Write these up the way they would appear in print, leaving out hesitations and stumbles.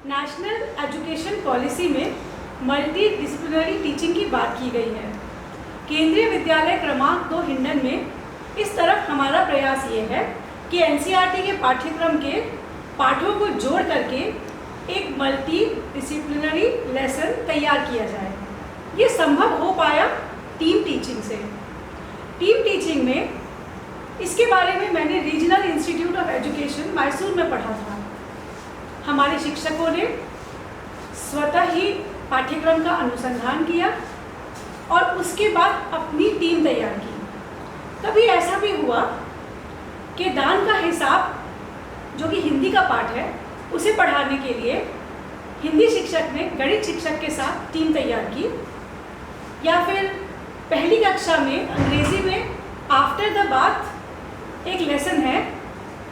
National education policy में multi disciplinary teaching की बात की गई है। केंद्रीय विद्यालय क्रमांक 2 हिंडन में इस तरफ हमारा प्रयास ये है कि एनसीईआरटी के पाठ्यक्रम के पाठों को जोड़ करके एक मल्टी डिसिप्लिनरी लेसन तैयार किया जाए। ये संभव हो पाया टीम टीचिंग से। टीम टीचिंग में इसके बारे में मैंने regional institute of education Mysore में पढ़ा था। हमारे शिक्षकों ने स्वतः ही पाठ्यक्रम का अनुसंधान किया और उसके बाद अपनी टीम तैयार की। कभी ऐसा भी हुआ कि दान का हिसाब, जो कि हिंदी का पाठ है, उसे पढ़ाने के लिए हिंदी शिक्षक ने गणित शिक्षक के साथ टीम तैयार की, या फिर पहली कक्षा में अंग्रेजी में आफ्टर द बाथ एक लेसन है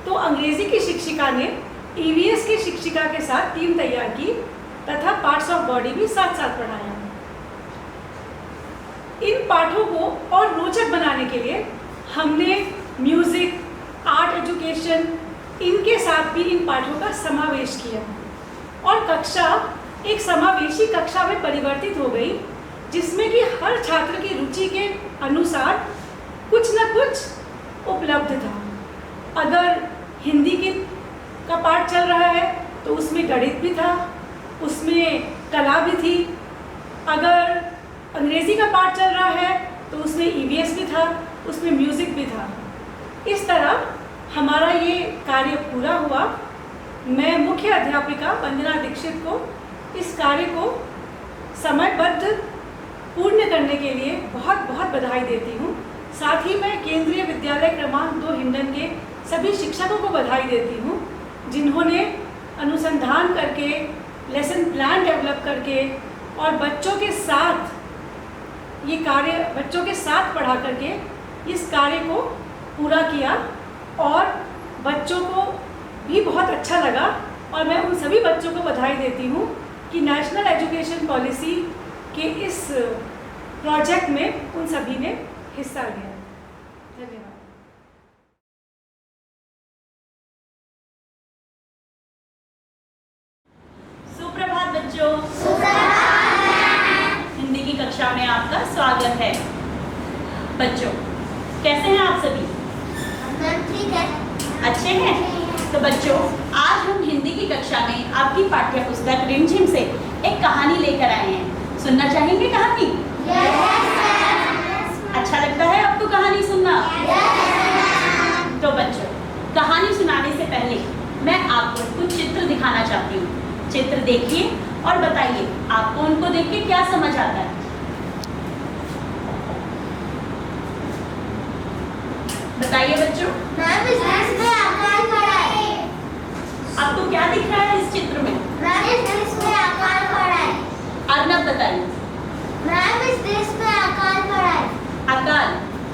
तो अंग्रेजी की शिक्षिका ने ईवीएस की शिक्षिका के साथ टीम तैयार की तथा पार्ट्स ऑफ बॉडी भी साथ साथ पढ़ाया। इन पाठों को और रोचक बनाने के लिए हमने म्यूजिक, आर्ट एजुकेशन, इनके साथ भी इन पाठों का समावेश किया और कक्षा एक समावेशी कक्षा में परिवर्तित हो गई, जिसमें कि हर छात्र की रुचि के अनुसार कुछ न कुछ उपलब्ध था। अगर हिंदी का पाठ चल रहा है तो उसमें गणित भी था, उसमें कला भी थी। अगर अंग्रेजी का पाठ चल रहा है तो उसमें ईवीएस भी था, उसमें म्यूज़िक भी था। इस तरह हमारा ये कार्य पूरा हुआ। मैं मुख्य अध्यापिका वंदना दीक्षित को इस कार्य को समयबद्ध पूर्ण करने के लिए बहुत बहुत बधाई देती हूँ। साथ ही मैं केंद्रीय विद्यालय क्रमांक 2 हिंडन के सभी शिक्षकों को बधाई देती हूँ, जिन्होंने अनुसंधान करके, लेसन प्लान डेवलप करके और बच्चों के साथ ये कार्य, बच्चों के साथ पढ़ा करके इस कार्य को पूरा किया और बच्चों को भी बहुत अच्छा लगा। और मैं उन सभी बच्चों को बधाई देती हूँ कि नेशनल एजुकेशन पॉलिसी के इस प्रोजेक्ट में उन सभी ने हिस्सा लिया। धन्यवाद। सुप्रभात बच्चों। हिंदी की कक्षा में आपका स्वागत है। बच्चों, कैसे हैं आप सभी? ठीक है। अच्छे हैं? तो बच्चों, आज हम हिंदी की कक्षा में आपकी पाठ्य पुस्तक रिमझिम से एक कहानी लेकर आए हैं। सुनना चाहेंगे कहानी? अच्छा लगता है आपको कहानी सुनना? तो बच्चों, कहानी सुनाने से पहले मैं आपको कुछ चित्र दिखाना चाहती हूँ। चित्र देखिए और बताइए आपको उनको देख के क्या समझ आता है। बताइए बच्चों। आपको क्या दिख रहा है इस चित्र में? अर्नब बताइए। आकार।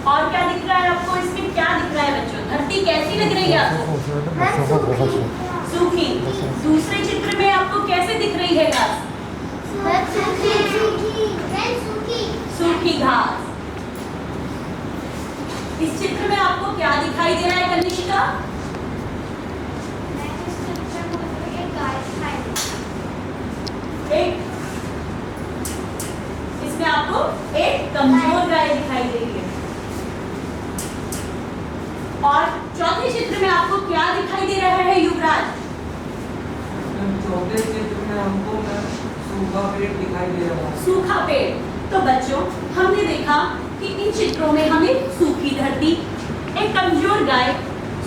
और क्या दिख रहा है आपको? इसमें क्या दिख रहा है बच्चों? धरती कैसी लग रही है आपको? सूखी। दूसरे चित्र में आपको कैसे दिख रही है घास? सूखी घास। इस चित्र में आपको क्या दिखाई दे रहा है कनिष्का? इसमें आपको एक कमजोर गाय दिखाई दे रही है। और चौथे चित्र में आपको क्या दिखाई दे रहा है युवराज? चौथे चित्र में हमको सूखा पेड़ दिखाई दे रहा है। सूखा पेड़। तो बच्चों, हमने देखा कि इन चित्रों में हमें सूखी धरती, एक कमजोर गाय,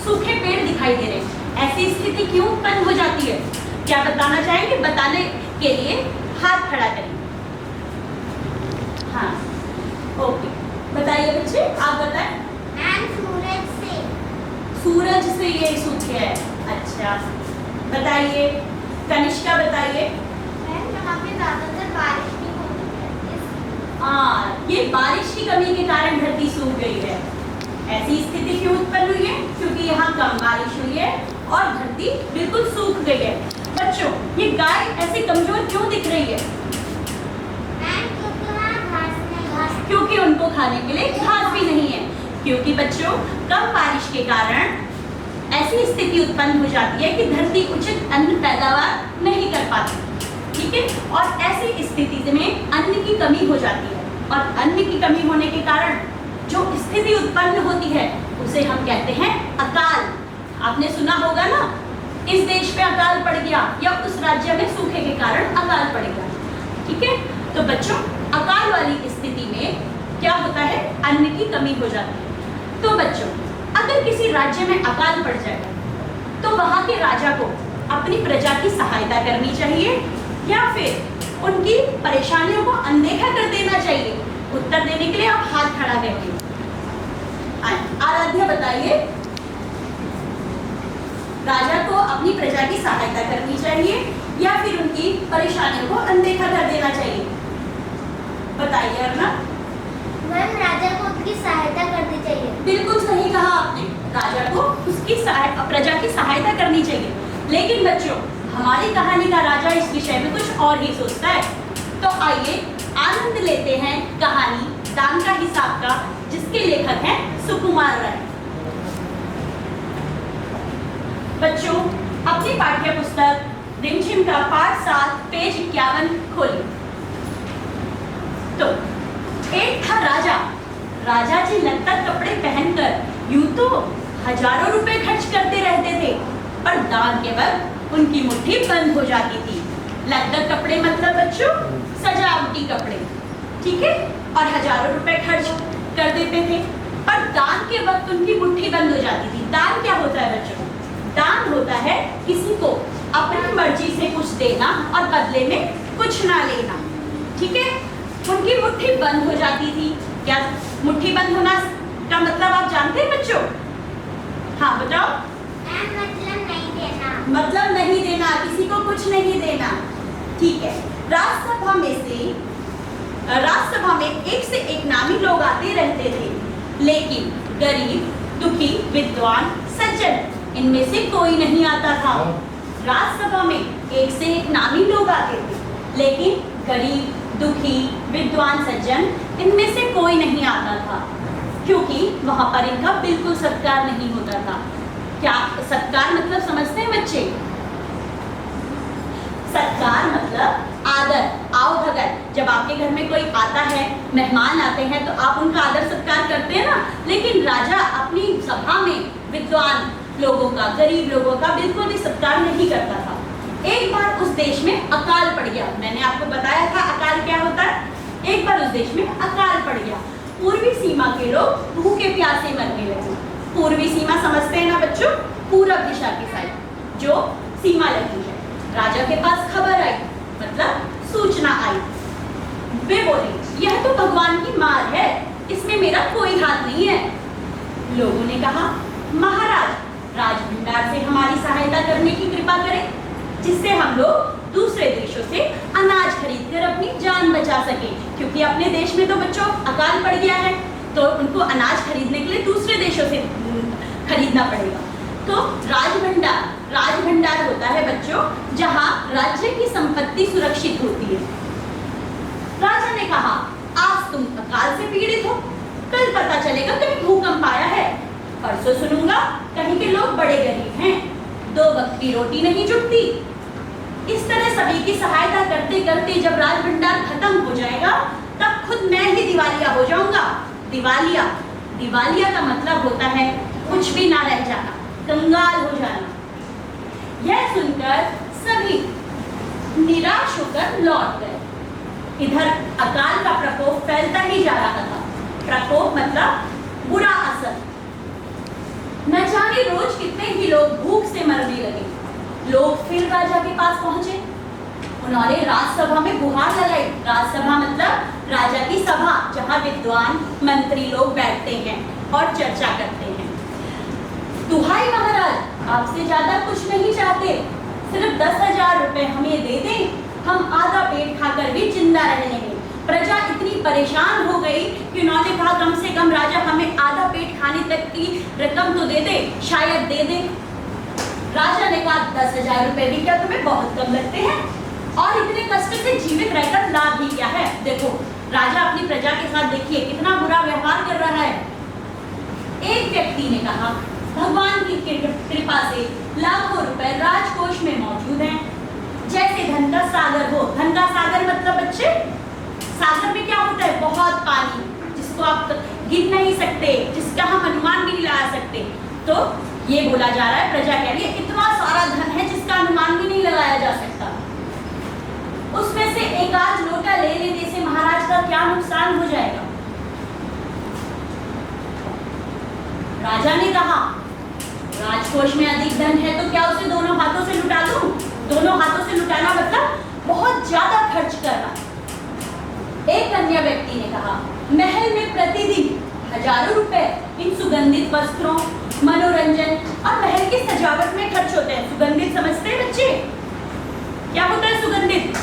सूखे पेड़ दिखाई दे रहे हैं। ऐसी स्थिति क्यों उत्पन्न हो जाती है? क्या बताना चाहेंगे? बताने के लिए हाथ खड़ा करिए। हाँ, ओके। बताइए बच्चे, आप बताएं। सूरज से ये सूखे है। अच्छा, बताइए कनिष्का, बताइए। ये बारिश की कमी के कारण धरती सूख गई है। ऐसी स्थिति क्यों उत्पन्न हुई है? क्योंकि यहाँ कम बारिश हुई है और धरती बिल्कुल सूख गई है। बच्चों, ये गाय ऐसे कमजोर क्यों दिख रही है? क्योंकि उनको खाने के लिए घास भी नहीं है। क्योंकि बच्चों, कम बारिश के कारण ऐसी स्थिति उत्पन्न हो जाती है कि धरती उचित अन्न पैदावार नहीं कर पाती। ठीक है। और ऐसी स्थिति में अन्न की कमी हो जाती है, और अन्न की कमी होने के कारण जो स्थिति उत्पन्न होती है उसे हम कहते हैं अकाल। आपने सुना होगा ना, इस देश पे अकाल पड़ गया या उस राज्य में सूखे के कारण अकाल पड़ गया, ठीक है। तो बच्चों, अकाल वाली स्थिति में क्या होता है, अन्न की कमी हो जाती है। तो बच्चों, अगर किसी राज्य में अकाल पड़ जाए तो वहां के राजा को अपनी प्रजा की सहायता करनी चाहिए या फिर उनकी परेशानियों को अनदेखा कर देना चाहिए। उत्तर देने के लिए आप हाथ खड़ा करिए। आराध्या बताइए, राजा को अपनी प्रजा की सहायता करनी चाहिए या फिर उनकी परेशानियों को अनदेखा कर देना चाहिए? बताइए अरुणा। मैम, राजा को उसकी सहायता करनी चाहिए। बिल्कुल सही कहा आपने, राजा को उसकी प्रजा की सहायता करनी चाहिए। लेकिन बच्चों, हमारी कहानी का राजा इस विषय में कुछ और ही सोचता है। तो आइए आनंद लेते हैं कहानी दान का हिसाब का, जिसके लेखक हैं सुकुमार राय। बच्चों, अपनी पाठ्य पुस्तक रिमझिम का पाठ 7 पेज 51 खोलिए। तो एक था राजा, राजा जी लगता कपड़े पहनकर यूं तो हजारों रुपए खर्च करते रहते थे, पर दान के वक्त उनकी मुट्ठी बंद हो जाती थी। लगता कपड़े मतलब बच्चों सजावटी कपड़े, ठीक है, और हजारों रुपए खर्च कर देते थे, पर दान के वक्त उनकी मुट्ठी बंद हो जाती थी। दान क्या होता है बच्चों? दान होता है किसी को अपनी मर्जी से कुछ देना और बदले में कुछ ना लेना, ठीक है। उनकी मुट्ठी बंद हो जाती थी। क्या मुट्ठी बंद होना का मतलब आप जानते हैं बच्चों? हाँ बताओ। मतलब नहीं देना। मतलब नहीं देना, किसी को कुछ नहीं देना, ठीक है। राज्यसभा में एक से एक नामी लोग आते रहते थे, लेकिन गरीब, दुखी, विद्वान, सज्जन इनमें से कोई नहीं आता था। राज्यसभा में एक से एक नामी लोग आते थे, लेकिन गरीब, दुखी, विद्वान, सज्जन इनमें से कोई नहीं आता था, क्योंकि वहां पर इनका बिल्कुल सत्कार नहीं होता था। क्या सत्कार मतलब समझते हैं बच्चे? सत्कार मतलब आदर, आओ भगत। जब आपके घर में कोई आता है, मेहमान आते हैं, तो आप उनका आदर सत्कार करते हैं ना। लेकिन राजा अपनी सभा में विद्वान लोगों का, गरीब लोगों का बिल्कुल भी सत्कार नहीं करता था। एक बार उस देश में अकाल पड़ गया। मैंने आपको बताया था अकाल क्या होता है। एक बार उस देश में अकाल पड़ गया। पूर्वी सीमा के लोग भूखे प्यासे मरने लगे। पूर्वी सीमा समझते हैं ना बच्चों? पूरब दिशा की साइड जो सीमा लगी है। राजा के पास खबर आई, मतलब सूचना आई। वे बोले, यह तो भगवान की मार है, इसमें मेरा कोई हाथ नहीं है। लोगों ने कहा, महाराज, राजभंडार से हमारी सहायता करने की कृपा करें, जिससे हम लोग दूसरे देशों से अनाज खरीदकर अपनी जान बचा सके। क्योंकि अपने देश में तो बच्चों अकाल पड़ गया है, तो उनको अनाज खरीदने के लिए दूसरे देशों से खरीदना पड़ेगा। तो राजभंडार होता है बच्चों जहां राज्य की संपत्ति सुरक्षित होती है। राजा ने कहा, आज तुम अकाल से पीड़ित हो, कल पता चलेगा कहीं भूकंप आया है, परसों सुनूंगा कहीं के लोग बड़े गरीब हैं, 2 वक्त की रोटी नहीं जुटती। इस तरह सभी की सहायता करते करते जब राजभंडार खत्म हो जाएगा, तब खुद मैं ही दिवालिया हो जाऊंगा। दिवालिया का मतलब होता है कुछ भी ना रह जाना, कंगाल हो जाना। यह सुनकर सभी निराश होकर लौट गए। इधर अकाल का प्रकोप फैलता ही जा रहा था। प्रकोप मतलब बुरा असर। न जाने रोज कितने ही लोग भूख से मरने लगे। लोग फिर राजा के पास पहुंचे। उन्होंने राजसभा में गुहार लगाई। राजसभा मतलब राजा की सभा, जहां विद्वान मंत्री लोग बैठते हैं और चर्चा करते हैं। दुहाई महाराज, आपसे ज्यादा कुछ नहीं चाहते, सिर्फ 10,000 रुपए हमें दे दें, हम आधा पेट खाकर भी जिंदा रह लेंगे। प्रजा इतनी परेशान हो गई कि उन्होंने कहा, कम से कम राजा हमें आधा पेट खाने तक की रकम तो दे दे, शायद दे दे। राजा ने कहा, 10,000 रुपए भी क्या तुम्हें बहुत कम लगते हैं? और इतने कष्ट से जीवित रहकर लाभ ही क्या है? देखो राजा अपनी प्रजा के साथ देखिए कितना बुरा व्यवहार कर रहा है। एक व्यक्ति ने कहा, भगवान की कृपा से लाखों रुपए राजकोष में मौजूद हैं। जैसे धन का सागर हो। धन का सागर मतलब बच्चे, सागर में क्या होता है? बहुत पानी, जिसको आप गिन नहीं सकते, जिसका हम अनुमान भी नहीं लगा सकते। तो ये बोला जा रहा है, प्रजा कह रही है इतना सारा धन है जिसका अनुमान भी नहीं लगाया जा सकता। उसमें से एक आध लोटा ले लेने से महाराज का क्या नुकसान हो जाएगा? राजा ने कहा राजकोष में अधिक धन है तो क्या उसे दोनों हाथों से लुटा दूं? दोनों हाथों से लुटाना मतलब बहुत ज्यादा खर्च करना। एक अन्य व्यक्ति ने कहा महल में प्रतिदिन हजारों रुपए इन सुगंधित वस्त्रों, मनोरंजन और महल की सजावट में खर्च होते हैं। सुगंधित समझते हैं बच्चे? क्या होता है सुगंधित?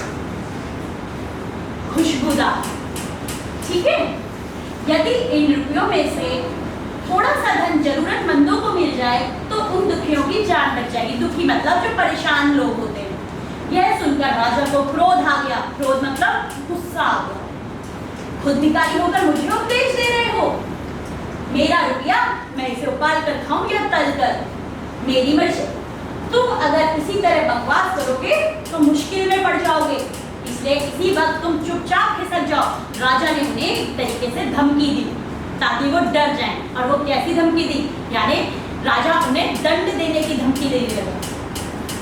खुशबूदार, ठीक है। यदि इन रुपयों में से थोड़ा सा धन जरूरतमंदों को मिल जाए तो उन दुखियों की जान बच जाएगी। दुखी मतलब जो परेशान लोग होते हैं। यह सुनकर राजा को क्रोध आ गया। क्रोध मतलब गुस्सा आ गया। खुद भिखारी होकर मुझे उपदेश दे रहे हो? मेरा रुपया मैं इसे उबाल कर खाऊं या तल कर, मेरी मर्जी। तुम अगर इसी तरह बकवास करोगे तो मुश्किल में पड़ जाओगे, इसलिए इसी वक्त तुम चुपचाप खिसक जाओ। राजा ने उन्हें एक तरीके से धमकी दी ताकि वो डर जाएं। और वो कैसी धमकी दी? यानी राजा उन्हें दंड देने की धमकी देने लगा।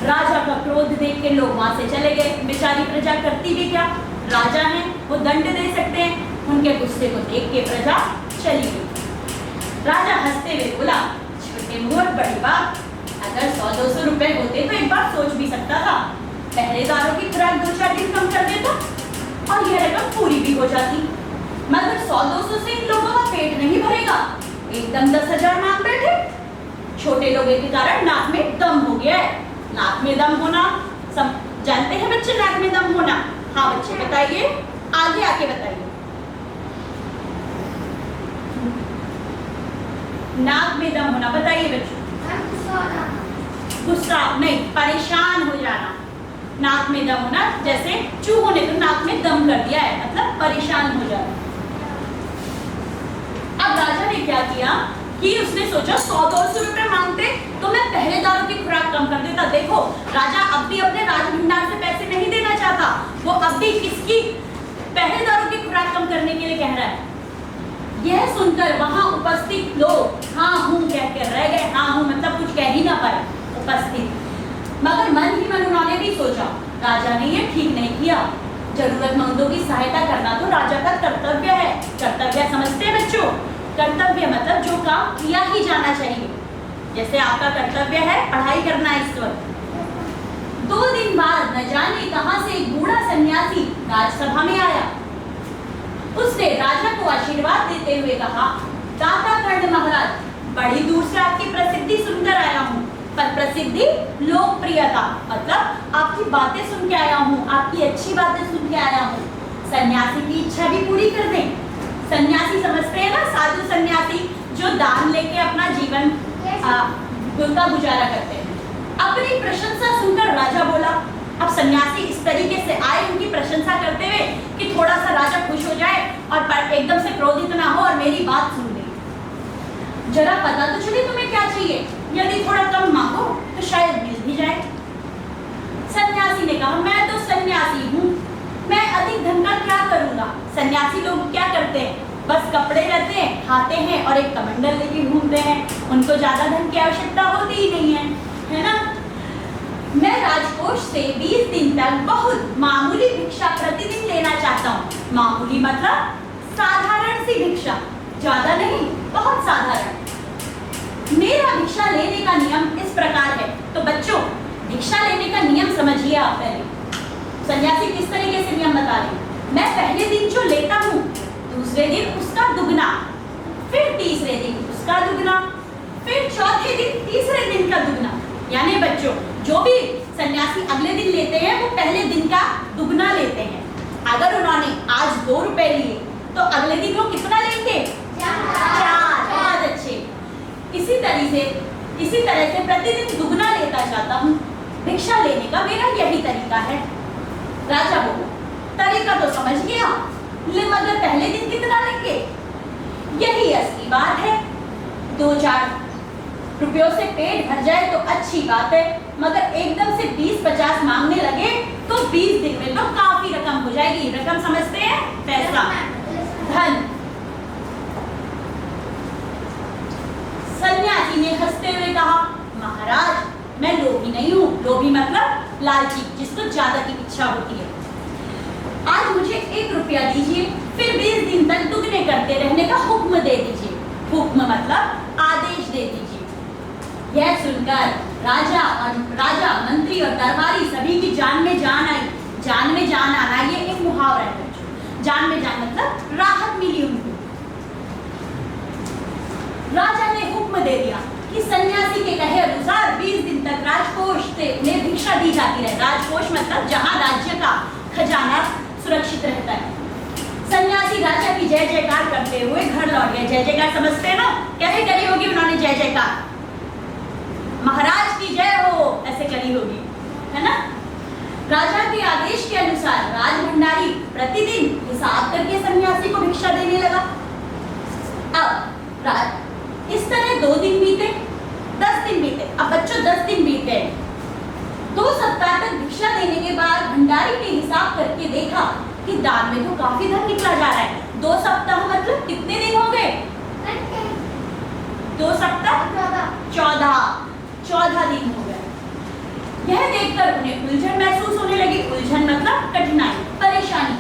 राजा का क्रोध देख के लोग वहां से चले गए। बेचारी प्रजा करती भी क्या? राजा हैं, वो दंड दे सकते हैं। उनके गुस्से को देख के प्रजा चली गई। राजा हंसते हुए बोला छोटे मुंह और बड़ी बात, अगर 100-200 रुपए होते तो एक बार सोच भी सकता था। पहरेदारों की खुराक 2-4 दिन कम कर देता और यह रकम पूरी भी हो जाती। मगर 100-200 से इन लोगों का पेट नहीं भरेगा। एकदम 10,000 मांग बैठे। छोटे लोगों के कारण नाक में दम हो गया है। नाक में दम होना जानते हैं बच्चे? नाक में दम होना? हाँ बच्चे बताइए, आगे आके बताइए। नाक में दम होना बताइए बच्चों। गुस्सा नहीं, परेशान हो जाना। नाक में दम होना, जैसे चूहों ने तो नाक में दम कर दिया है, मतलब परेशान हो जाना। अब राजा ने क्या किया कि उसने सोचा 100-200 रुपए मांगते तो मैं पहरेदारों की खुराक कम कर देता। देखो राजा अब भी अपने राजभंडार से पैसे नहीं देना चाहता, वो अब भी किसकी? पहरेदारों की खुराक कम करने के लिए कह रहा है। यह सुनकर वहां उपस्थित लोग हाँ हूं कहकर रह गए। हाँ हूं मतलब कुछ कह ही ना पाए उपस्थित। मगर मन ही मन उन्होंने भी सोचा राजा ने ये ठीक नहीं किया। जरूरतमंदों की सहायता करना तो राजा का कर्तव्य है। कर्तव्य समझते हैं बच्चों? कर्तव्य मतलब जो काम किया ही जाना चाहिए। जैसे आपका कर्तव्य है पढ़ाई करना इस वक्त। 2 दिन बाद न जाने कहां से एक बूढ़ा सन्यासी राजसभा में आया। उसने राजा को आशीर्वाद देते हुए कहा दाता कर्ण महाराज, बड़ी दूर से आपकी प्रसिद्धि सुनकर आया हूँ। पर प्रसिद्धि लोकप्रियता मतलब आपकी बातें सुन के आया हूँ, आपकी अच्छी बातें सुन के आया हूँ। सन्यासी की इच्छा भी पूरी कर दें। सन्यासी समझते हैं ना? साधु सन्यासी जो दान लेके अपना जीवन का गुजारा करते हैं। अपनी प्रशंसा सुनकर राजा बोला। अब सन्यासी इस तरीके से आए उनकी प्रशंसा करते हुए कि थोड़ा सा राजा खुश हो जाए और एकदम से क्रोधित ना हो और मेरी बात सुन ले। जरा पता तो चले तुम्हें क्या चाहिए? यदि थोड़ा कम मांगो तो शायद मिल भी जाए। सन्यासी ने कहा मैं तो सन्यासी हूँ, मैं अधिक धन का क्या करूँगा? सन्यासी लोग क्या करते हैं? बस कपड़े रहते हैं, खाते हैं और एक कमंडल लेके घूमते हैं। उनको ज्यादा धन की आवश्यकता होती ही नहीं है ना? मैं राजकोष से 20 दिन तक बहुत मामूली भिक्षा प्रतिदिन लेना चाहता हूँ। मामूली मतलब साधारण सी भिक्षा, ज्यादा नहीं, बहुत साधारण। मेरा भिक्षा लेने का नियम इस प्रकार है। तो बच्चों भिक्षा लेने का नियम समझिए आप पहले। सन्यासी किस तरीके से नियम बता रहे हैं? मैं पहले दिन जो लेता हूँ दूसरे दिन उसका दुगना, फिर तीसरे दिन उसका दुगना, फिर चौथे दिन तीसरे दिन का दुगना। यानी बच्चों जो भी सन्यासी अगले दिन लेते हैं वो पहले दिन का दुगना लेते हैं। अगर उन्होंने आज 2 रुपए लिए तो अगले दिन वो कितना लेंगे? 4। बहुत अच्छे। इसी तरह से प्रतिदिन दुगना लेता जाता हूँ। भिक्षा लेने का मेरा यही तरीका है। राजा बोला तरीका तो समझ गया, मगर पहले दिन कितना लेंगे? यही असली बात है। 2-4 रुपयों से पेट भर जाए तो अच्छी बात है, मगर एकदम से 20-50 मांगने लगे तो 20 पैसा, धन। सन्यासी ने हंसते हुए कहा, महाराज मैं लोभी नहीं हूँ। लोभी मतलब लालची, जिसको ज्यादा की इच्छा होती है। आज मुझे 1 रुपया दीजिए, फिर 20 दिन तक दुगने करते रहने का हुक्म दे दीजिए। हुक्म मतलब आदेश दे दीजिए। यह सुनकर राजा मंत्री और दरबारी सभी की जान में जान आई। जान में जान आना ये एक मुहावरा है बच्चों। जान में जान मतलब राहत मिली उनको। राजा ने हुक्म दे दिया कि सन्यासी के कहे अनुसार 20 दिन तक राजकोष से उन्हें भिक्षा दी जाती रहे। राजकोष मतलब जहां राज्य का खजाना सुरक्षित रहता है। सन्यासी राजा की जय जयकार करते हुए घर लौट गए। जय जयकार समझते हैं ना, कैसे करी होगी उन्होंने जय जयकार? महाराज की जय हो ऐसे करी होगी, है ना। राजा के आदेश के अनुसार राजभंडारी प्रतिदिन हिसाब करके सन्यासी को भिक्षा देने लगा। अब इस तरह 2 दिन बीते, 10 दिन बीते। अब बच्चों 10 दिन बीते, 2 सप्ताह तक भिक्षा देने के बाद भंडारी ने हिसाब करके देखा कि दान में तो काफी धन निकला जा रहा है। 2 सप्ताह मतलब कितने दिन हो गए? 2 सप्ताह 14 दिन हो गए। यह देखकर उन्हें उलझन महसूस होने लगी। उलझन मतलब कठिनाई, परेशानी।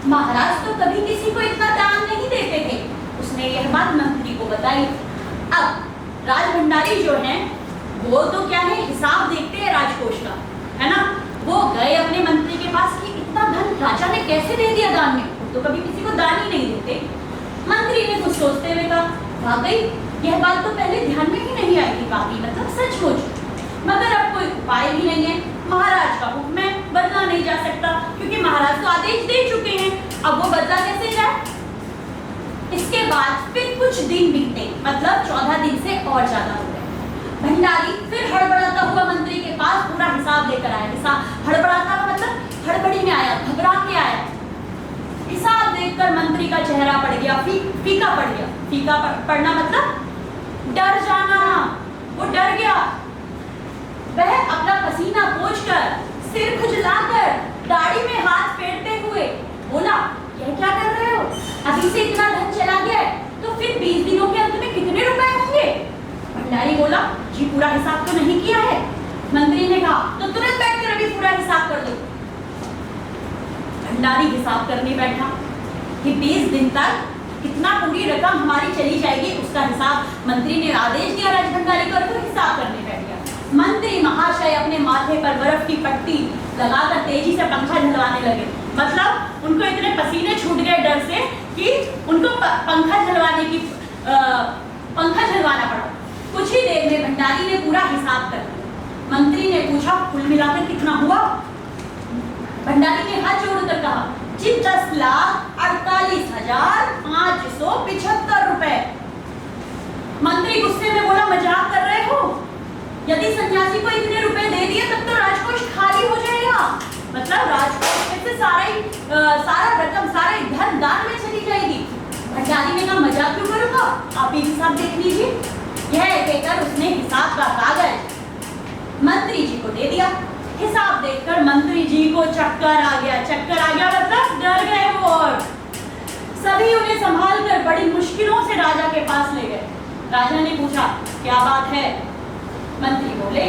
महाराज तो कभी किसी को इतना दान नहीं देते थे। उसने यह बात मंत्री को बताई। अब राजभंडारी जो हैं वो तो क्या है, हिसाब देखते हैं राजकोष का, है ना। वो गए अपने मंत्री के पास कि इतना धन राजा ने कैसे दे दिया दान में, तो कभी किसी को दान ही नहीं देते। मंत्री ने कुछ सोचते हुए कहा, वाकई यह बात तो पहले ध्यान में ही नहीं आई थी। वाकई मतलब सचमुच, मगर अब कोई उपाय भी नहीं है। महाराज का हुक्म है, बदला नहीं जा सकता, क्योंकि महाराज तो आदेश दे चुके हैं। अब वो बदला कैसे जाए? इसके बाद फिर कुछ दिन बीते, मतलब 14 दिन से और ज्यादा हो गए। भंडारी फिर हड़बड़ाता हुआ मंत्री के पास पूरा हिसाब लेकर आया। हिसाब हड़बड़ाता मतलब हड़बड़ी में आया, घबरा के आया। हिसाब देखकर मंत्री का चेहरा पड़ गया, फीका पड़ गया। फीका पड़ना मतलब डर जाना। वो डर गया। वह अपना पसीना पोंछकर, सिर खुजलाकर, दाढ़ी में हाथ फेरते हुए बोला, यह क्या कर रहे हो? अभी से इतना धन चला गया है, तो फिर 20 दिनों के अंत में कितने रुपए होंगे? भंडारी बोला, जी पूरा हिसाब तो नहीं किया है। मंत्री ने कहा, तो तुरंत बैठकर अभी पूरा हिसाब कर दो। भंडारी हिसाब करने बैठा कि 20 दिन तक कितना पूरी रकम हमारी चली जाएगी, उसका हिसाब मंत्री ने आदेश दिया राजभंडारी को, तो हिसाब करने बैठ गया। मंत्री महाशय अपने माथे पर बर्फ की पट्टी लगाकर तेजी से पंखा झलवाने लगे। मतलब उनको इतने पसीने छूट गए डर से कि उनको पंखा झलवाना पड़ा। कुछ ही देर में भंडारी ने पूरा हिसाब कर दिया। मंत्री ने पूछा, कुल मिलाकर कितना हुआ? भंडारी ने हाथ जोड़कर कहा, जी 10,48,575 रुपए। मंत्री गुस्से में बोला, मजाक कर रहे हो? यदि सन्यासी को इतने रुपए दे दिए तब तो राजकोष खाली हो जाएगा। मतलब राजकोष में से सारा रकम, सारा धन दान में चली जाएगी। भंडारी ने कहा, मजाक क्यों करूंगा, आप ही हिसाब देख लीजिए। यह कहकर उसने हिसाब का कागज मंत्री जी को दे दिया। हिसाब देखकर मंत्री जी को चक्कर आ गया। चक्कर आ गया मतलब डर गए वो, और सभी उन्हें संभाल कर बड़ी मुश्किलों से राजा के पास ले गए। राजा ने पूछा, क्या बात है? मंत्री बोले,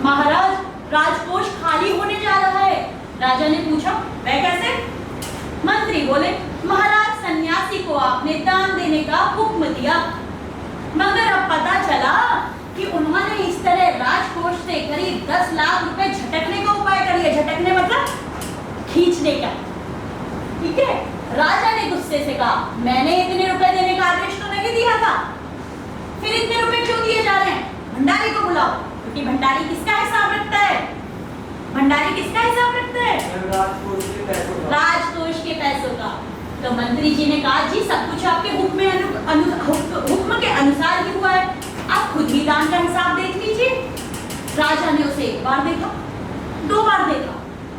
महाराज राजकोष खाली होने जा रहा है। राजा ने पूछा, वह कैसे? मंत्री बोले, महाराज सन्यासी को आपने दान देने का हुक्म दिया, मगर अब पता चला कि उन्होंने इस तरह राजकोष से करीब 10 लाख रुपए झटकने का उपाय कर लिया। झटकने मतलब खींचने का, ठीक है। राजा ने गुस्से से कहा, मैंने इतने रुपए देने का आदेश तो नहीं दिया था, फिर इतने रुपए क्यों दिए जा रहे हैं? भंडारी को बुलाओ, क्योंकि भंडारी किसका हिसाब रखता है? भंडारी किसका हिसाब रखता है? राजकोष के पैसों का। तो मंत्री जी ने कहा, जी सब कुछ आपके हुक्म के अनुसार ही हुआ है, आप खुद ही दान का हिसाब देख लीजिए। राजा ने उसे 1 बार देखा, 2 बार देखा,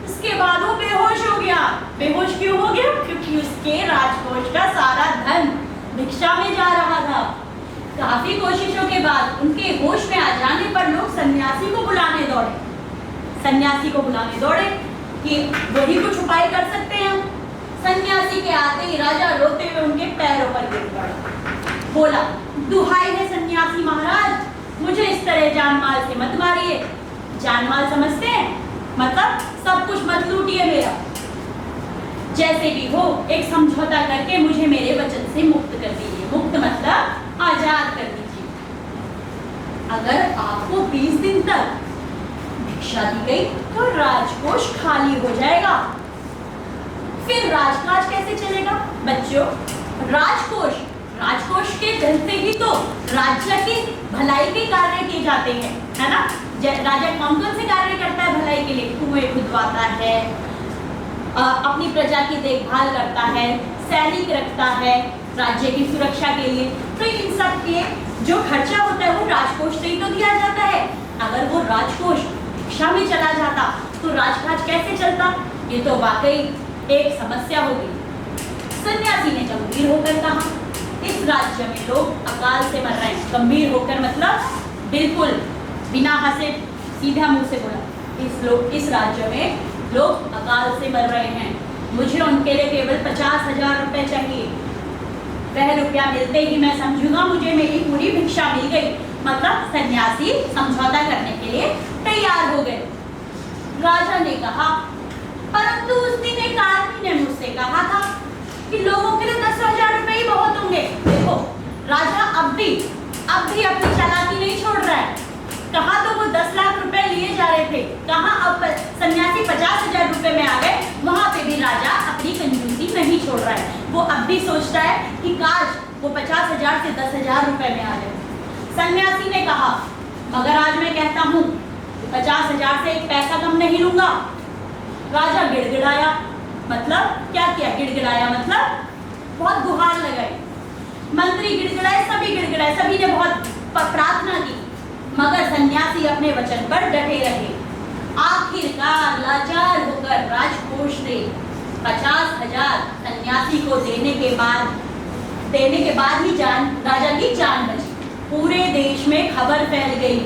इसके बाद वो बेहोश हो गया। बेहोश क्यों हो गया? क्योंकि उसके राजकोष का सारा धन भिक्षा में जा रहा था। काफी कोशिशों के बाद उनके होश में आ जाने पर लोग सन्यासी को बुलाने दौड़े कि वही कुछ उपाय कर सकते हैं हम। सन्यासी के आते ही राजा रोते हुए उनके पैरों पर गिर पड़ा। बोला, दुहाई है सन्यासी महाराज, मुझे इस तरह जानमाल से मत मारिए। जानमाल समझते हैं? मतलब सब कुछ मत लूटिए मेरा। जैसे भी हो एक समझौता करके मुझे मेरे वचन से मुक्त कर दीजिए। मुक्त मतलब आजाद कर दीजिए। अगर आपको 20 दिन तक भिक्षा दी गई तो राजकोष खाली हो जाएगा। फिर राजकाज कैसे चलेगा? बच्चों, राजकोष के धन से ही तो राज्य की भलाई के कार्य किए जाते हैं, है ना? राजा कौन कौन से कार्य करता है भलाई के लिए? कुएं खुदवाता है, अपनी प्रजा की देखभाल करता है, सैनिक रखता है राज्य की सुरक्षा के लिए। तो इन सब के जो खर्चा होता है वो राजकोष से ही तो दिया जाता है। अगर वो राजकोष भिक्षा में चला जाता तो राजकाज कैसे चलता? ये तो वाकई एक समस्या होगी। सन्यासी ने गंभीर होकर कहा, इस राज्य में लोग अकाल से मर रहे हैं। गंभीर होकर मतलब बिल्कुल बिना हंसे सीधा मुंह से बोला, इस राज्य में लोग अकाल से मर रहे हैं। मुझे उनके लिए केवल 50,000 रुपए चाहिए। वह रुपया मिलते ही मैं समझूंगा मुझे मेरी पूरी भिक्षा मिल गई। मतलब सन्यासी समझौता करने के लिए तैयार हो गए। राजा ने कहा, परंतु उस दिन एक आदमी ने मुझसे कहा था कि लोगों के लिए 10,000 रुपए ही बहुत होंगे। देखो, राजा अब भी अपनी चालाकी नहीं छोड़ रहा है। कहाँ तो वो 10 लाख रुपए लिए जा रहे थे, कहाँ अब सन्यासी 50,000 रुपए में आ गए। वहां पे भी राजा अपनी कंजूसी नहीं छोड़ रहा है। वो अब भी सोचता है कि काश वो 50,000 से 10,000 रुपए में आ जाए। सन्यासी ने कहा, मगर आज मैं कहता हूँ 50,000 से एक पैसा कम नहीं लूंगा। राजा गिड़गिड़ाया। मतलब क्या किया? गिड़गिड़ाया मतलब बहुत गुहार लगाई। मंत्री गिड़गिड़ाए, सभी गिड़गिड़ाए, सभी ने बहुत प्रार्थना की, मगर सन्यासी अपने वचन पर डटे रहे। आखिरकार लाचार होकर राजकोष से 50,000 सन्यासी को देने के बाद ही राजा की जान बची। पूरे देश में खबर फैल गई,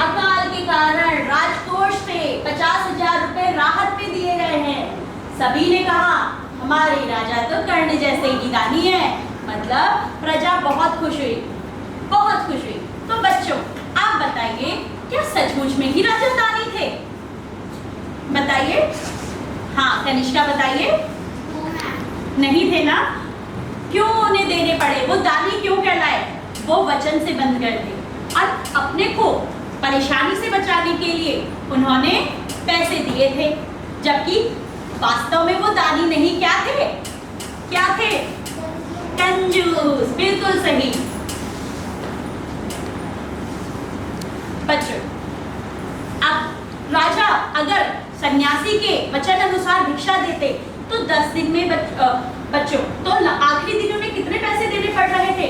अकाल के कारण राजकोष से 50,000 रुपए राहत में दिए गए हैं। सभी ने कहा, हमारे राजा तो कर्ण जैसे ही दानी है। मतलब प्रजा बहुत खुश हुई, बहुत खुश हुई। तो बच्चों, आप बताइए, क्या सचमुच में ही राजा दानी थे? बताइए। हाँ, कनिष्का बताइए। नहीं थे ना? क्यों उन्हें देने पड़े? वो दानी क्यों कहलाए? वो वचन से बंध गए थे और अपने को परेशानी से बचाने के लिए उन्होंने पैसे दिए थे, जबकि वास्तव में वो दानी नहीं। क्या थे? क्या थे? कंजूस। बिल्कुल सही। बच्चों, अब राजा अगर सन्यासी के वचन अनुसार भिक्षा देते तो 10 दिन में बच्चों तो आखिरी दिनों में कितने पैसे देने पड़ रहे थे?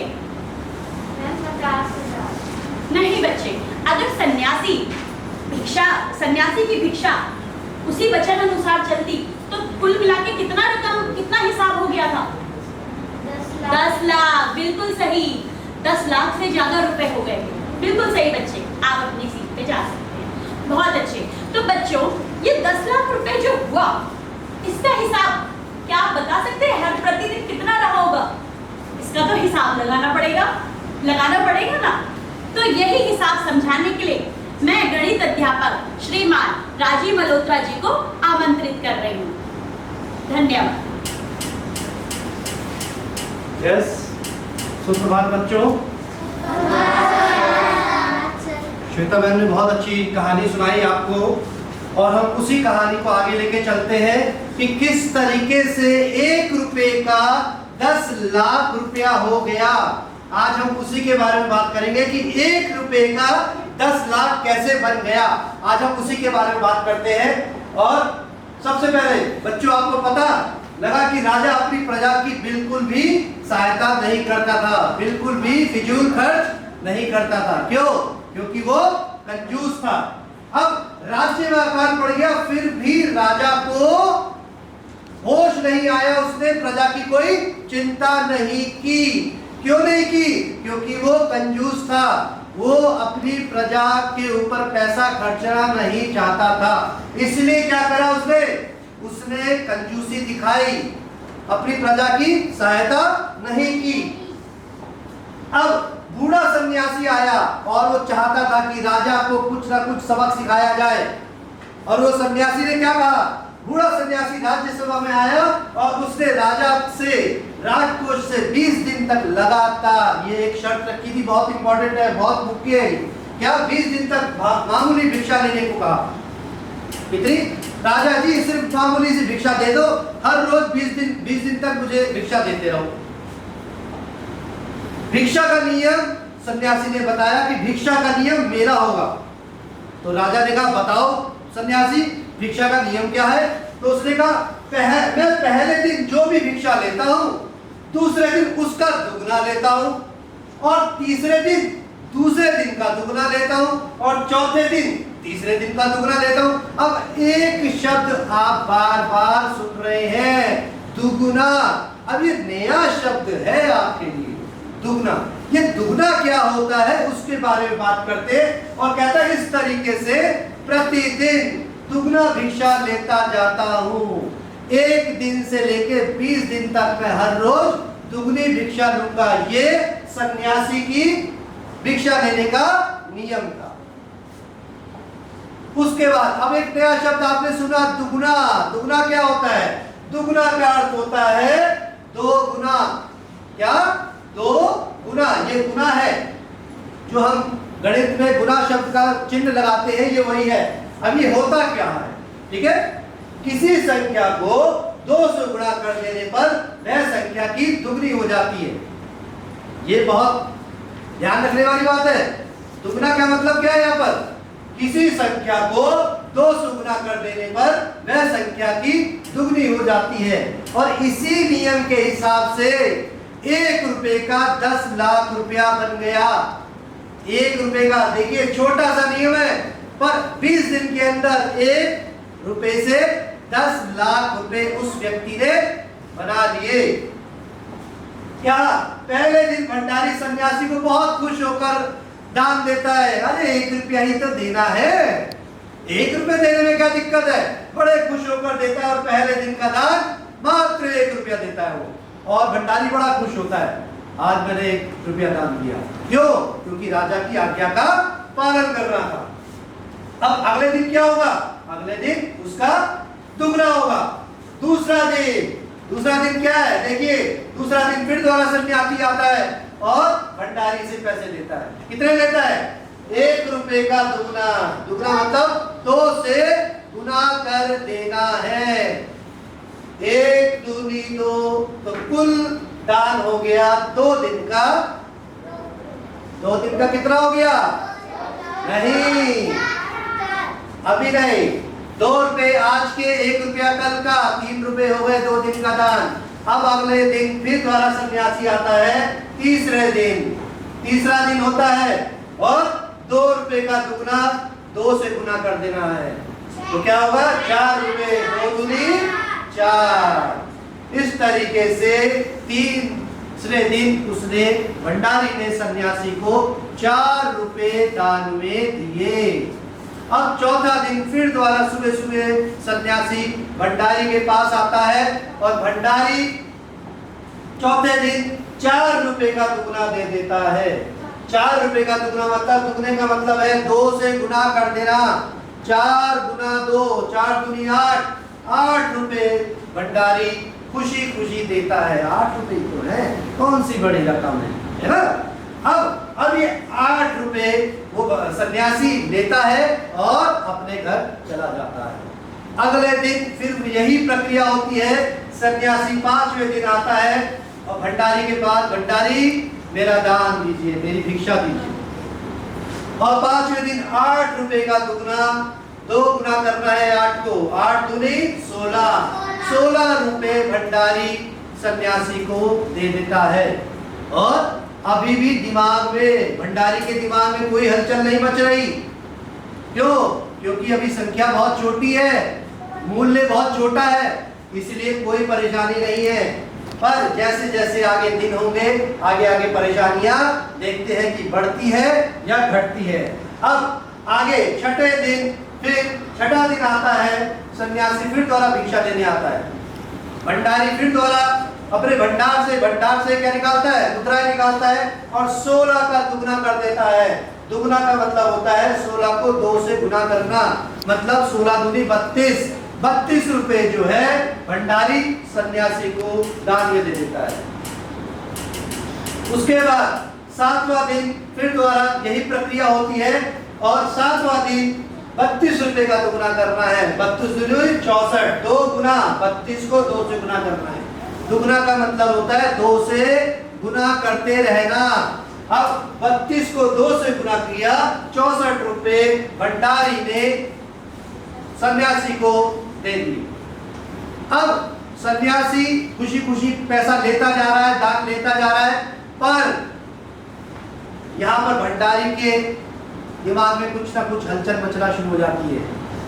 50,000। नहीं बच्चे, अगर सन्यासी की भिक्षा उसी वचन अनुसार चलती तो कुल मिला के कितना हिसाब हो गया था? 10 लाख। बिल्कुल सही, 10 लाख से ज्यादा रुपए हो गए। बिल्कुल सही बच्चे, आप अपनी सीट पे जा सकते हैं। बहुत अच्छे। तो बच्चों, ये 10 लाख रुपए जो हुआ, इसका हिसाब क्या आप बता सकते हैं? हर प्रतिदिन कितना रहा होगा? इसका तो हिसाब लगाना पड़ेगा ना। तो यही हिसाब समझाने के लिए मैं गणित अध्यापक श्रीमान राजीव मल्होत्रा जी को आमंत्रित कर रही हूँ। धन्यवाद। यस, सुप्रभात बच्चों। श्वेता बहन ने बहुत अच्छी कहानी सुनाई आपको और हम उसी कहानी को आगे लेके चलते हैं कि किस तरीके से 1 रुपए का 10 लाख रुपया हो गया। आज हम उसी के बारे में बात करेंगे कि 1 रुपए का 10 लाख कैसे बन गया। आज हम उसी के बारे में बात करते हैं। और सबसे पहले बच्चों, आपको पता लगा कि राजा अपनी प्रजा की बिल्कुल भी सहायता नहीं करता था, बिल्कुल भी फिजूल खर्च नहीं करता था। क्यों? क्योंकि वो कंजूस था। अब राज्य में अकाल पड़ गया, फिर भी राजा को होश नहीं आया, उसने प्रजा की कोई चिंता नहीं की। क्यों नहीं की? क्योंकि वो कंजूस था, वो अपनी प्रजा के ऊपर पैसा खर्चना नहीं चाहता था। इसलिए क्या करा उसने कंजूसी दिखाई। अपनी प्रजा की सहायता नहीं की। अब बूढ़ा सन्यासी आया और वो चाहता था कि राजा को कुछ ना कुछ सबक सिखाया जाए, और वो सन्यासी ने क्या कहा? बूढ़ा सन्यासी राज्यसभा में आया और उसने राजा से राजकोष से 20 दिन तक लगातार, ये एक शर्त रखी थी, बहुत इंपॉर्टेंट है, बहुत मुख्य है, क्या 20 दिन तक मामूली भिक्षा लेने को कहा। कितनी? राजा जी सिर्फ मामूली सी भिक्षा दे दो, हर रोज 20 दिन तक मुझे भिक्षा देते रहो। भिक्षा का नियम सन्यासी ने बताया कि भिक्षा का नियम मेरा होगा। तो राजा ने कहा बताओ सन्यासी, भिक्षा का नियम क्या है? तो उसने कहा मैं पहले दिन जो भी भिक्षा लेता हूं, दूसरे दिन उसका दुगना लेता हूं, और तीसरे दिन दूसरे दिन का दुगना लेता हूं, और चौथे दिन तीसरे दिन का दुगना लेता हूं। अब एक शब्द आप बार बार सुन रहे हैं, दुगुना। अब ये नया शब्द है आपके लिए, दुगना। ये दुगना क्या होता है उसके बारे में बात करते, और कहता है इस तरीके से प्रतिदिन दुगना भिक्षा लेता जाता हूं। 1 दिन से लेके 20 दिन तक मैं हर रोज दुगनी भिक्षा लूंगा। ये सन्यासी की भिक्षा लेने का नियम था। उसके बाद अब एक नया शब्द आपने सुना, दुगना। दुगना क्या होता है? दुगना का अर्थ होता है 2 गुना। क्या? 2 गुना। ये गुना है जो हम गणित में गुना शब्द का चिन्ह लगाते हैं, ये वही है। अब ये होता क्या है? ठीक है, किसी संख्या को 2 से गुणा कर देने पर वह संख्या की दुगनी हो जाती है। ये बहुत ध्यान रखने वाली बात है। दुगना का मतलब क्या है? यहाँ पर किसी संख्या को 2 से गुणा कर देने पर वह संख्या की दुगनी हो जाती है। और इसी नियम के हिसाब से 1 रुपए का 10 लाख रुपया बन गया। 1 रुपए का, देखिए छोटा सा नियम है, पर 20 दिन के अंदर 1 रुपए से 10 लाख रुपए उस व्यक्ति ने बना लिए। क्या? पहले दिन भंडारी सन्यासी को बहुत खुश होकर दान देता है। अरे 1 रुपया ही तो देना है, 1 रुपया देने में क्या दिक्कत है? बड़े खुश होकर देता है, और पहले दिन का दान मात्र 1 रुपया देता है वो, और भंडारी बड़ा खुश होता है, आज मैंने 1 रुपया दान दिया। क्यों? क्योंकि राजा की आज्ञा का पालन कर रहा था। अब अगले दिन क्या होगा? अगले दिन उसका दुगना होगा। दूसरा दिन क्या है? देखिए दूसरा दिन फिर दोबारा सन्यासी आता है और भंडारी से पैसे लेता है। कितने लेता है? 1 रुपए का दुगना। दुगना मतलब 2 से गुना कर देना है। 1 दूनी 2, तो कुल दान हो गया 2 दिन का। 2 दिन का कितना हो गया? नहीं, अभी नहीं। 2 रुपए आज के, 1 रुपया कल का, 3 रुपए हो गए 2 दिन का दान। अब अगले दिन फिर दोबारा सन्यासी आता है, तीसरे दिन, तीसरा दिन होता है, और 2 रुपए का दुगना 2 से गुना कर देना है। तो क्या होगा? 4 रुपए, 2 दूनी 4। इस तरीके से तीसरे दिन उसने, भंडारी ने सन्यासी को 4 रुपए दान में दिए। अब चौथा दिन फिर दोबारा सुबह सुबह सन्यासी भंडारी के पास आता है, और भंडारी चौथे दिन 4 रुपए का दुगना दे देता है। 4 रुपए का दुगना मतलब, दुगने का मतलब है 2 से गुना कर देना। 4 गुना 2, 4 दूनी 8, 8 रुपए भंडारी खुशी खुशी देता है। 8 रुपए तो है, कौन सी बड़ी रकम है ना? अब ये 8 रुपए वो सन्यासी लेता है और अपने घर चला जाता है। अगले दिन फिर यही प्रक्रिया होती है। सन्यासी 5वें दिन आता है और भंडारी के पास, भंडारी मेरा दान दीजिए, मेरी भिक्षा दीजिए। और 5वें दिन 8 रुपए का दुगना, 2 गुना करना है 8 को, 8 दूनी 16, 16 रुपए भंडारी सन्यासी को दे देता है। और अभी भी दिमाग में, भंडारी के दिमाग में कोई हलचल नहीं मच रही। क्यों? क्योंकि अभी संख्या बहुत छोटी है, मूल्य बहुत छोटा है, इसलिए कोई परेशानी नहीं है। पर जैसे जैसे आगे दिन होंगे, आगे आगे परेशानियां देखते हैं कि बढ़ती है या घटती है। अब आगे छठे दिन, फिर छठा दिन आता है, सन्यासी फिर दोबारा भिक्षा लेने आता है। भंडारी फिर दोबारा अपने भंडार से क्या निकालता है, दुगना निकालता है और 16 का दुगना कर देता है। दुगना का मतलब होता है 16 को 2 से गुना करना, मतलब 16 दूनी 32, 32 रुपए जो है भंडारी सन्यासी को दान में दे देता है। उसके बाद 7वां दिन फिर दोबारा यही प्रक्रिया होती है और 7वां दिन 32 रुपए का दुगना करना है। 32 दूनी 64, 2 गुना 32 को 2 से गुना करना है। दुगना का मतलब होता है 2 से गुना करते रहना। अब 32 को 2 से गुना किया, 64 रुपए भंडारी ने सन्यासी को दे दिए। अब सन्यासी खुशी खुशी पैसा लेता जा रहा है, दान लेता जा रहा है, पर यहाँ पर भंडारी के दिमाग में कुछ ना कुछ हलचल मचना शुरू हो जाती है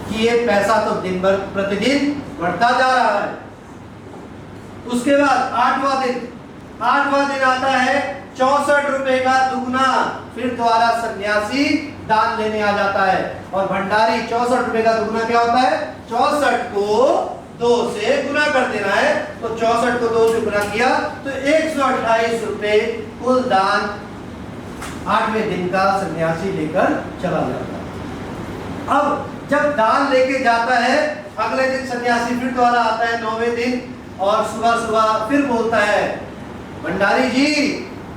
कि ये पैसा तो दिन भर प्रतिदिन बढ़ता जा रहा है। उसके बाद 8वां दिन आता है, 64 रुपए का दुगना फिर दोबारा सन्यासी दान लेने आ जाता है और भंडारी 64 रुपए का दुगना क्या होता है, 64 को 2 से गुना कर देना है। तो 64 को 2 से गुना किया तो 128 रुपए कुल दान 8वें दिन का सन्यासी लेकर चला जाता है। अब जब दान लेके जाता है, अगले दिन सन्यासी फिर दोबारा आता है 9वें दिन और सुबह सुबह फिर बोलता है, भंडारी जी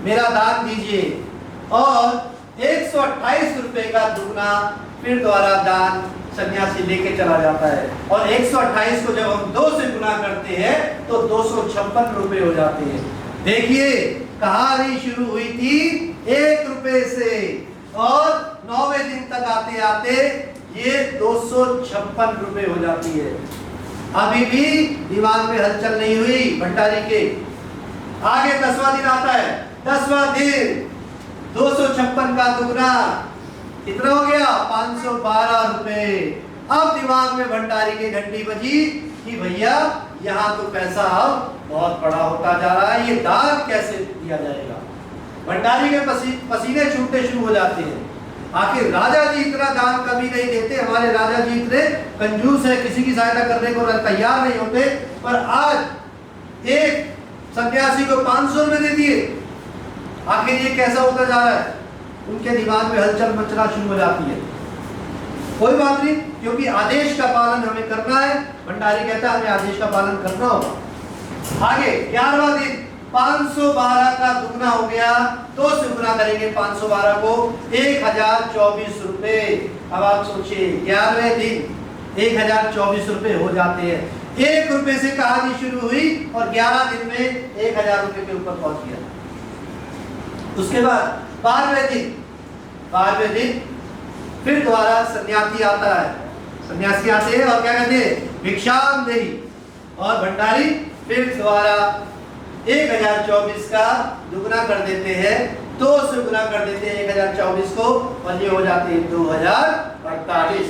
मेरा दान दीजिए, और 128 रुपए का दुगना फिर दोबारा दान सन्यासी लेके चला जाता है। और 128 को जब हम 2 से गुना करते हैं तो 256 रुपए हो जाते हैं। देखिए कहानी शुरू हुई थी 1 रुपए से और 9वें दिन तक आते आते ये 256 रुपए हो जाती है। अभी भी दिमाग में हलचल नहीं हुई भंडारी के। आगे 10वां दिन आता है, 10वां दिन 256 का दुगना कितना हो गया, 512 रुपए। अब दिमाग में भंडारी के घंटी बजी कि भैया यहाँ तो पैसा अब बहुत बड़ा होता जा रहा है, ये दान कैसे दिया जाएगा। भंडारी के पसीने छूटने शुरू हो जाते हैं। आखिर राजा जी इतना दान कभी नहीं देते, हमारे राजा जी इतने कंजूस है, किसी की सहायता करने को तैयार नहीं होते, पर आज एक सन्यासी को 500 रुपए दे दिए। आखिर ये कैसा होता जा रहा है, उनके दिमाग में हलचल मचना शुरू हो जाती है। कोई बात नहीं, क्योंकि आदेश का पालन हमें करना है। भंडारी कहता है हमें आदेश का पालन करना होगा। आगे 11वां दिन 512 का दुगना हो गया, 2 से गुना करेंगे 512 को 1024 रुपए। अब आप सोचिए 11वें दिन 1024 रुपए हो जाते हैं। 1 रुपए से कहानी शुरू हुई और 11 दिन में 1000 रुपए के ऊपर पहुंच गया। उसके बाद 12वें दिन फिर दोबारा सन्यासी आता है। सन्यासी आते हैं और क्या कहते हैं, भिक्षाम देहि, और भंडारी फिर दोबारा 1024 का दुगना कर देते हैं, 2 से गुना कर देते हैं 1024 को, और ये हो जाते हैं 2048।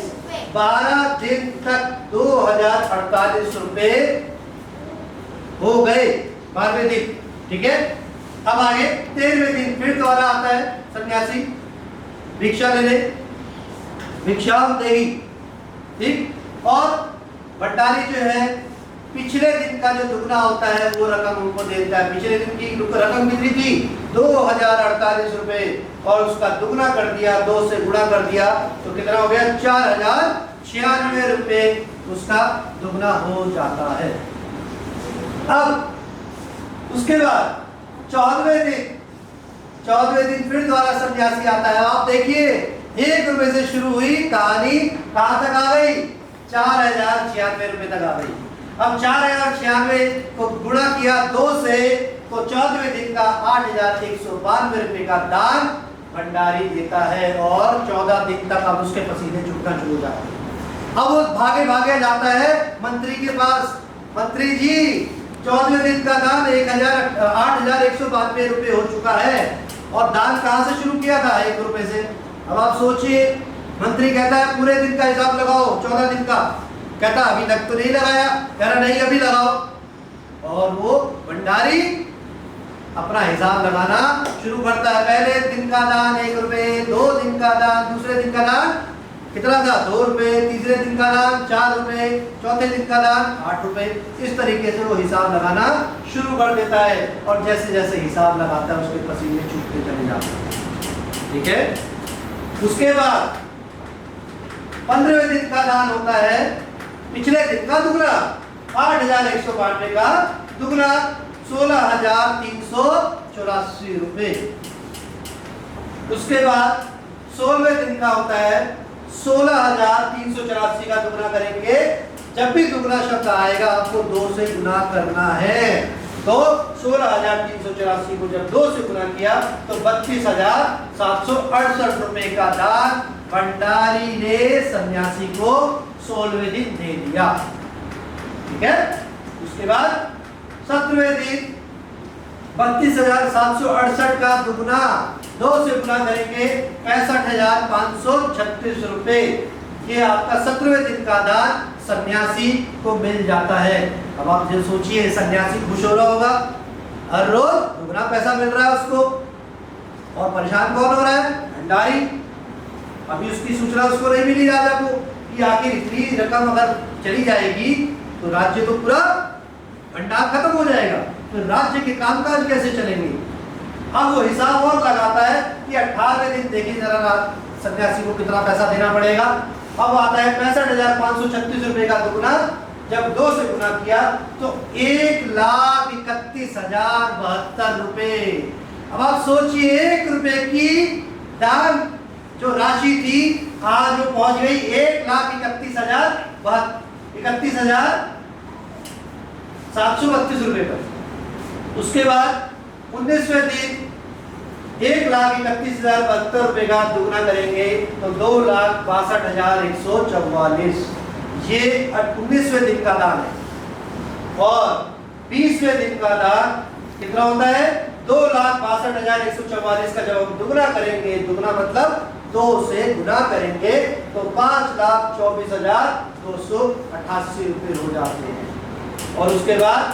12 दिन तक 2048 रुपए हो गए 12वें दिन। ठीक है, अब आगे 13वें दिन फिर दोबारा आता है सन्यासी भिक्षा लेने, भिक्षाम देहि, ठीक। और भंडारी जो है पिछले दिन का जो दुगना होता है वो रकम उनको देता है। पिछले दिन की रकम कितनी थी, 2048 रुपए, और उसका दुगना कर दिया, 2 से गुणा कर दिया तो कितना हो गया, 4096 रुपए उसका दुगना हो जाता है। अब उसके बाद 14वें दिन फिर दोबारा सन्यासी आता है। आप देखिए 1 रुपए से शुरू हुई कहानी कहां तक आ गई, 4096 रुपए तक आ गई। अब 4096 को गुणा किया 2 से तो 14वें दिन का 8192 रुपए का दान भंडारी देता है, और 14 दिन तक अब उसके पसीने छूटना शुरू हो जाते हैं। अब वो भागे भागे जाता है मंत्री के पास, मंत्री जी 14वें दिन का दान 8192 रुपए हो चुका है, और दान कहां से शुरू किया था, 1 रुपए से। अब आप सोचिए, मंत्री कहता है पूरे दिन का हिसाब लगाओ, 14 दिन का। कहता अभी तक तो नहीं लगाया, कह रहा नहीं अभी लगाओ, और वो भंडारी अपना हिसाब लगाना शुरू करता है। पहले दिन का दान 1 रुपए, 2 दिन का दान, दूसरे दिन का दान कितना था 2 रुपए, तीसरे दिन का दान 4 रुपए, चौथे दिन का दान 8 रुपए। इस तरीके से वो हिसाब लगाना शुरू कर देता है और जैसे जैसे हिसाब लगाता है उसके पसीने छूटते चले जाते हैं। ठीक है, उसके बाद 15वें दिन का दान होता है पिछले दिन का दुगना, 8,192 का दुगना 16,384 रुपए। उसके बाद 16वें दिन का होता है 16,384 का दुगना करेंगे। जब भी दुगना शब्द आएगा आपको 2 से गुना करना है। तो 16,384 को जब 2 से गुना किया तो 32,768 रुपए का दान भंडारी ने सन्यासी को 16वें दिन दे दिया। ठीक है, उसके बाद 17वें दिन 32,768 का दुगना 2 से गुना करेंगे 65,536 रुपए। ये आपका 17वें दिन का दान सन्यासी को मिल जाता है। अब आप जो सोचिए सन्यासी खुश हो रहा होगा, हर रोज दुगना पैसा मिल रहा है उसको, और परेशान कौन हो रहा है? भंडारी। अभी उसकी सूचना उसको नहीं मिली राजा को कि आखिर इतनी रकम अगर चली जाएगी तो राज्य तो पूरा भंडार खत्म हो जाएगा, तो राज्य के कामकाज कैसे चलेंगे। अब वो हिसाब और लगाता है कि 18वें दिन देखिए जरा सन्यासी को कितना पैसा देना पड़ेगा। अब आता है 65,536 रुपए का दुगना, जब 2 से गुना किया तो 1,31,072 रुपए। अब आप सोचिए 1 रुपए की दान जो राशि थी आज वो पहुंच गई 1,31,732 रुपए पर। उसके बाद 19वें दिन 1,31,072 रुपए का दुगना करेंगे तो 2,62,144। ये 19वें दिन का दान है। और 20वें दिन का दान कितना होता है? 2,62,144 का जब हम दुगना करेंगे, दुगना मतलब 2 से गुना करेंगे तो 5,24,288 रुपए हो जाते हैं। और उसके बाद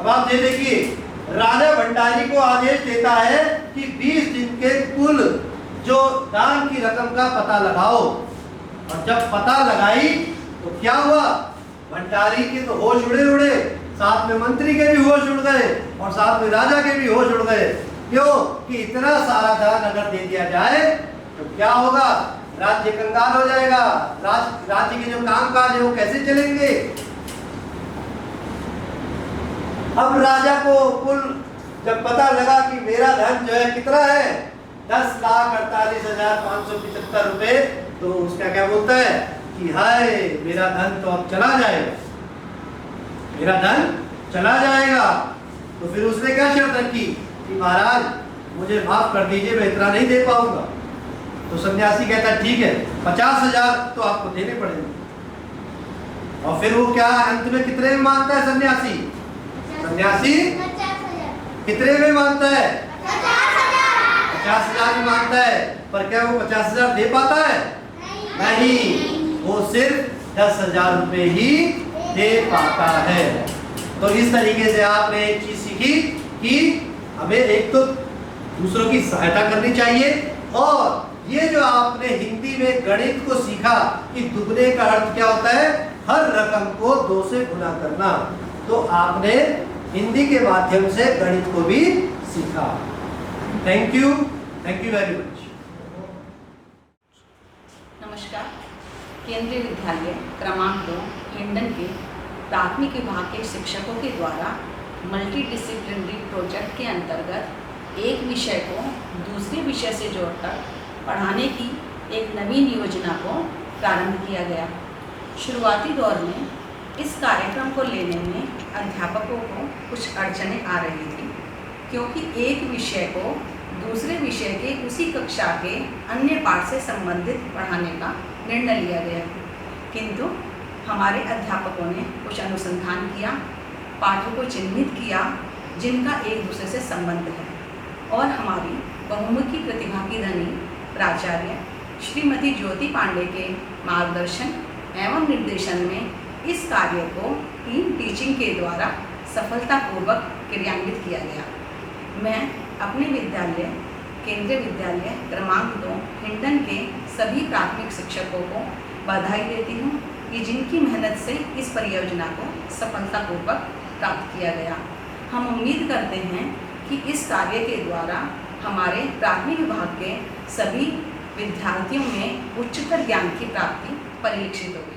अब आप ये देखिए राजा भंडारी को आदेश देता है कि 20 दिन के कुल जो दान की रकम का पता लगाओ। और जब पता लगाई तो क्या हुआ? भंडारी के तो होश उड़े, साथ में मंत्री के भी होश उड़ गए और साथ में राजा के भी होश उड़ गए। क्यों कि इतना सारा दान अगर दे दिया जाए तो क्या होगा? राज्य कंगाल हो जाएगा, राज्य के जो कामकाज है वो कैसे चलेंगे। अब राजा को कुल जब पता लगा कि मेरा धन जो है कितना है 10,48,575 रुपए, तो उसका क्या बोलता है कि हाय मेरा धन तो अब चला जाएगा, मेरा धन चला जाएगा। तो फिर उसने क्या शर्त रखी कि महाराज मुझे माफ कर दीजिए, मैं इतना नहीं दे पाऊंगा। तो सन्यासी कहता है ठीक है 50,000 तो आपको देने पड़ेंगे। और फिर वो क्या अंत में कितने में मानता है सन्यासी? सन्यासी 50,000 कितने में मानता है? 50,000 50,000 में मानता है। पर क्या वो 50,000 दे पाता है? नहीं, वो सिर्फ 10,000 रुपए ही दे पाता है। तो इस तरीके से आपने एक चीज सीखी कि हमें एक तो दूसरों की सहायता करनी चाहिए, और ये जो आपने हिंदी में गणित को सीखा कि दुगने का अर्थ क्या होता है? हर रकम को 2 से गुना करना। तो आपने हिंदी के माध्यम से गणित को भी सीखा। Thank you very much. नमस्कार। केंद्रीय विद्यालय क्रमांक 2 हिंडन के प्राथमिक विभाग के शिक्षकों के द्वारा मल्टी डिसिप्लिनरी प्रोजेक्ट के अंतर्गत एक विषय को दूसरे विषय से जोड़कर पढ़ाने की एक नवीन योजना को प्रारंभ किया गया। शुरुआती दौर में इस कार्यक्रम को लेने में अध्यापकों को कुछ अड़चनें आ रही थी, क्योंकि एक विषय को दूसरे विषय के उसी कक्षा के अन्य पाठ से संबंधित पढ़ाने का निर्णय लिया गया। किंतु हमारे अध्यापकों ने कुछ अनुसंधान किया, पाठों को चिन्हित किया जिनका एक दूसरे से संबंध है, और हमारी बहुमुखी प्रतिभा की धनी प्राचार्य श्रीमती ज्योति पांडे के मार्गदर्शन एवं निर्देशन में इस कार्य को टीम टीचिंग के द्वारा सफलतापूर्वक क्रियान्वित किया गया। मैं अपने विद्यालय केंद्रीय विद्यालय क्रमांक 2 हिंडन के सभी प्राथमिक शिक्षकों को बधाई देती हूँ कि जिनकी मेहनत से इस परियोजना को सफलतापूर्वक प्राप्त किया गया। हम उम्मीद करते हैं कि इस कार्य के द्वारा हमारे प्राथमिक विभाग के सभी विद्यार्थियों में उच्चतर ज्ञान की प्राप्ति परिलक्षित होगी।